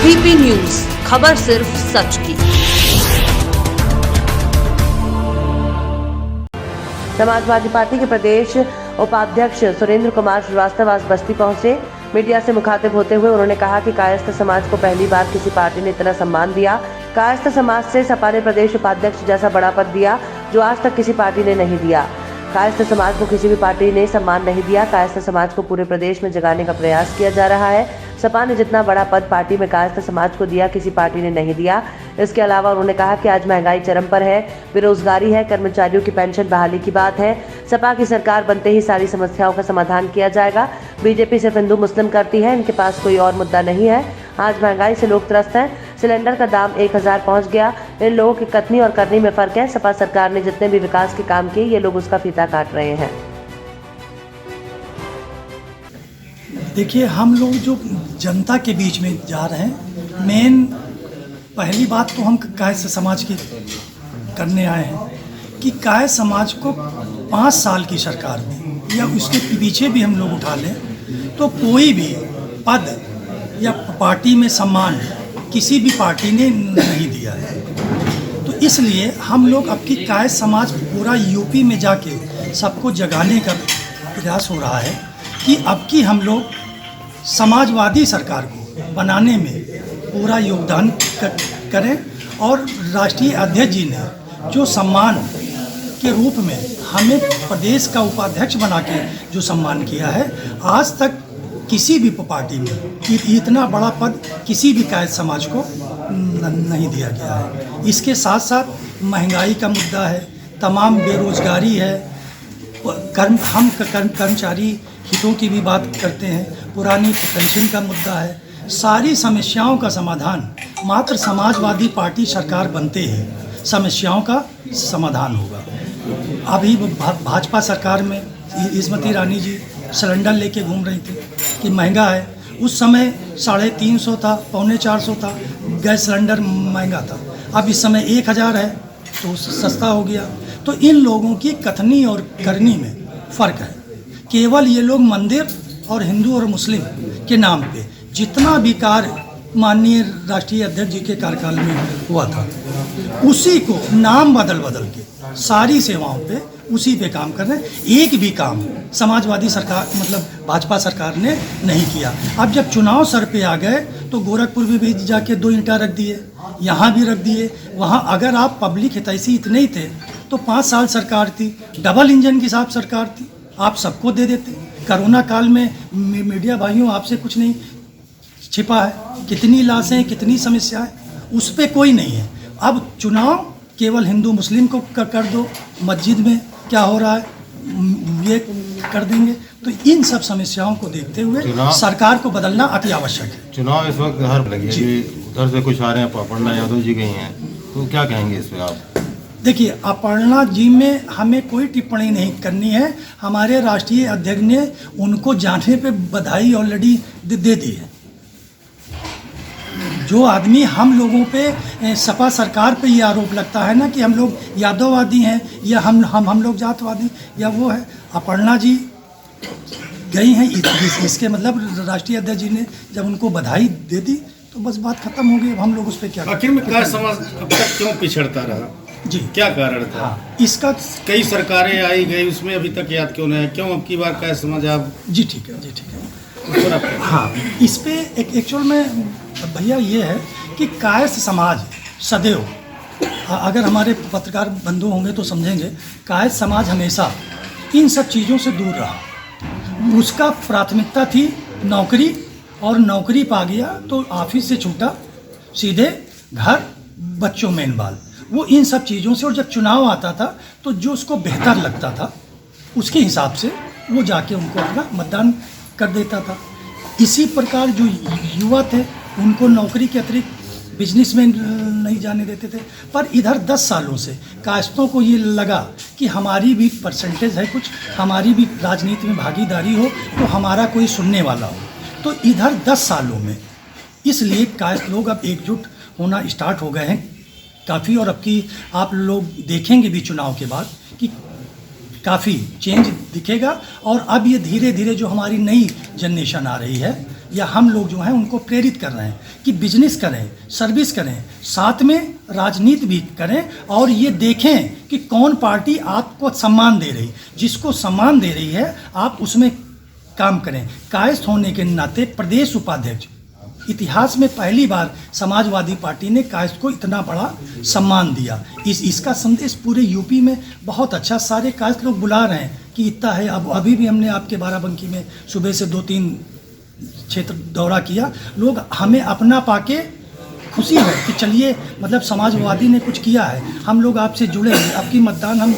DP news, खबर सिर्फ सच की। समाजवादी पार्टी के प्रदेश उपाध्यक्ष सुरेंद्र कुमार श्रीवास्तव आज बस्ती पहुंचे। मीडिया से मुखातिब होते हुए उन्होंने कहा कि कायस्थ समाज को पहली बार किसी पार्टी ने इतना सम्मान दिया। कायस्थ समाज से सपा ने प्रदेश उपाध्यक्ष जैसा बड़ा पद दिया जो आज तक किसी पार्टी ने नहीं दिया। कायस्थ समाज को किसी भी पार्टी ने सम्मान नहीं दिया। कायस्थ समाज को पूरे प्रदेश में जगाने का प्रयास किया जा रहा है। सपा ने जितना बड़ा पद पार्टी में कायस्थ समाज को दिया, किसी पार्टी ने नहीं दिया। इसके अलावा उन्होंने कहा कि आज महंगाई चरम पर है, बेरोजगारी है, कर्मचारियों की पेंशन बहाली की बात है। सपा की सरकार बनते ही सारी समस्याओं का समाधान किया जाएगा। बीजेपी सिर्फ हिंदू मुस्लिम करती है, इनके पास कोई और मुद्दा नहीं है। आज महंगाई से लोग त्रस्त हैं। सिलेंडर का दाम 1000 पहुंच गया। इन लोगों की कथनी और करनी में फर्क है। सपा सरकार ने जितने भी विकास के काम किए, ये लोग उसका फीता काट रहे हैं। देखिए, हम लोग जो जनता के बीच में जा रहे हैं, मेन पहली बात तो हम कायस्थ समाज की करने आए हैं कि कायस्थ समाज को 5 साल की सरकार में या उसके पीछे भी हम लोग उठा लें तो कोई भी पद या पार्टी में सम्मान किसी भी पार्टी ने नहीं दिया है। तो इसलिए हम लोग अब की कायस्थ समाज पूरा यूपी में जाके सबको जगाने का प्रयास हो रहा है कि अब की हम लोग समाजवादी सरकार को बनाने में पूरा योगदान करें। और राष्ट्रीय अध्यक्ष जी ने जो सम्मान के रूप में हमें प्रदेश का उपाध्यक्ष बना के जो सम्मान किया है, आज तक किसी भी पार्टी में इतना बड़ा पद किसी भी कायस्थ समाज को नहीं दिया गया है। इसके साथ साथ महंगाई का मुद्दा है, तमाम बेरोजगारी है, हम कर्मचारी हितों की भी बात करते हैं, पुरानी पेंशन का मुद्दा है। सारी समस्याओं का समाधान मात्र समाजवादी पार्टी सरकार बनते ही समस्याओं का समाधान होगा। अभी भाजपा सरकार में स्मृति ईरानी जी सिलेंडर लेके घूम रही थी कि महंगा है। उस समय 350 था, 450 था, गैस सिलेंडर महंगा था। अब इस समय 1000 है तो सस्ता हो गया। तो इन लोगों की कथनी और करनी में फ़र्क है। केवल ये लोग मंदिर और हिंदू और मुस्लिम के नाम पे जितना भी कार्य माननीय राष्ट्रीय अध्यक्ष जी के कार्यकाल में हुआ था, उसी को नाम बदल के सारी सेवाओं पे उसी पे काम कर रहे हैं। एक भी काम समाजवादी सरकार मतलब भाजपा सरकार ने नहीं किया। अब जब चुनाव सर पे आ गए तो गोरखपुर में भी जाके 2 ईंटा रख दिए, यहाँ भी रख दिए। वहाँ अगर आप पब्लिक हितैषी इतने ही थे तो 5 साल सरकार थी, डबल इंजन की साथ सरकार थी, आप सबको दे देते। कोरोना काल में मीडिया भाइयों आपसे कुछ नहीं छिपा है, कितनी लाशें, कितनी समस्याएं, उस पर कोई नहीं है। अब चुनाव केवल हिंदू मुस्लिम को कर दो, मस्जिद में क्या हो रहा है ये कर देंगे। तो इन सब समस्याओं को देखते हुए सरकार को बदलना अति आवश्यक है। चुनाव इस वक्त हर लगी है, उधर से कुछ आ रहे हैं, अपर्णा यादव जी गई हैं, तो क्या कहेंगे इस पर आप? देखिए, अपर्णा जी में हमें कोई टिप्पणी नहीं करनी है। हमारे राष्ट्रीय अध्यक्ष ने उनको जाने पे बधाई ऑलरेडी दे दी है। जो आदमी हम लोगों पे सपा सरकार पे ये आरोप लगता है ना कि हम लोग यादववादी हैं या हम लोग जातवादी या वो है, अपर्णा जी गई हैं, इसके मतलब राष्ट्रीय अध्यक्ष जी ने जब उनको बधाई दे दी तो बस बात खत्म हो गई। अब हम लोग उस पर क्या आखिर में कायस्थ समाज अब तक क्यों पिछड़ता रहा जी, क्या कारण था? हाँ, इसका कई सरकारें आई गई, उसमें अभी तक याद क्यों नहीं है? क्यों अब की बार कायस्थ समाज आप? जी ठीक है। हाँ, इस पे एक एक्चुअल में भैया ये है कि कायस्थ समाज सदैव, अगर हमारे पत्रकार बंधु होंगे तो समझेंगे, कायस्थ समाज हमेशा इन सब चीज़ों से दूर रहा। उसका प्राथमिकता थी नौकरी, और नौकरी पा गया तो ऑफिस से छूटा, सीधे घर, बच्चों में बाल, वो इन सब चीज़ों से। और जब चुनाव आता था तो जो उसको बेहतर लगता था उसके हिसाब से वो जाके उनको अपना मतदान कर देता था। इसी प्रकार जो युवा थे उनको नौकरी के अतिरिक्त बिजनेस में नहीं जाने देते थे। पर इधर 10 सालों से कायस्थों को ये लगा कि हमारी भी परसेंटेज है, कुछ हमारी भी राजनीति में भागीदारी हो तो हमारा कोई सुनने वाला हो। तो इधर 10 सालों में इसलिए कायस्थ लोग अब एकजुट होना स्टार्ट हो गए हैं काफ़ी। और अब की आप लोग देखेंगे भी चुनाव के बाद कि काफ़ी चेंज दिखेगा। और अब ये धीरे धीरे जो हमारी नई जनरेशन आ रही है या हम लोग जो हैं उनको प्रेरित कर रहे हैं कि बिजनेस करें, सर्विस करें, साथ में राजनीति भी करें और ये देखें कि कौन पार्टी आपको सम्मान दे रही, जिसको सम्मान दे रही है आप उसमें काम करें। कायस्थ होने के नाते प्रदेश उपाध्यक्ष, इतिहास में पहली बार समाजवादी पार्टी ने कायस्थ को इतना बड़ा सम्मान दिया। इसका संदेश पूरे यूपी में बहुत अच्छा, सारे कायस्थ लोग बुला रहे हैं कि इतना है। अब अभी भी हमने आपके बाराबंकी में सुबह से 2-3 क्षेत्र दौरा किया, लोग हमें अपना पाके खुशी है कि चलिए मतलब समाजवादी ने कुछ किया है, हम लोग आपसे जुड़े हैं, आपकी मतदान हम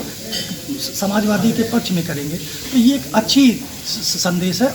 समाजवादी के पक्ष में करेंगे। तो ये एक अच्छी संदेश है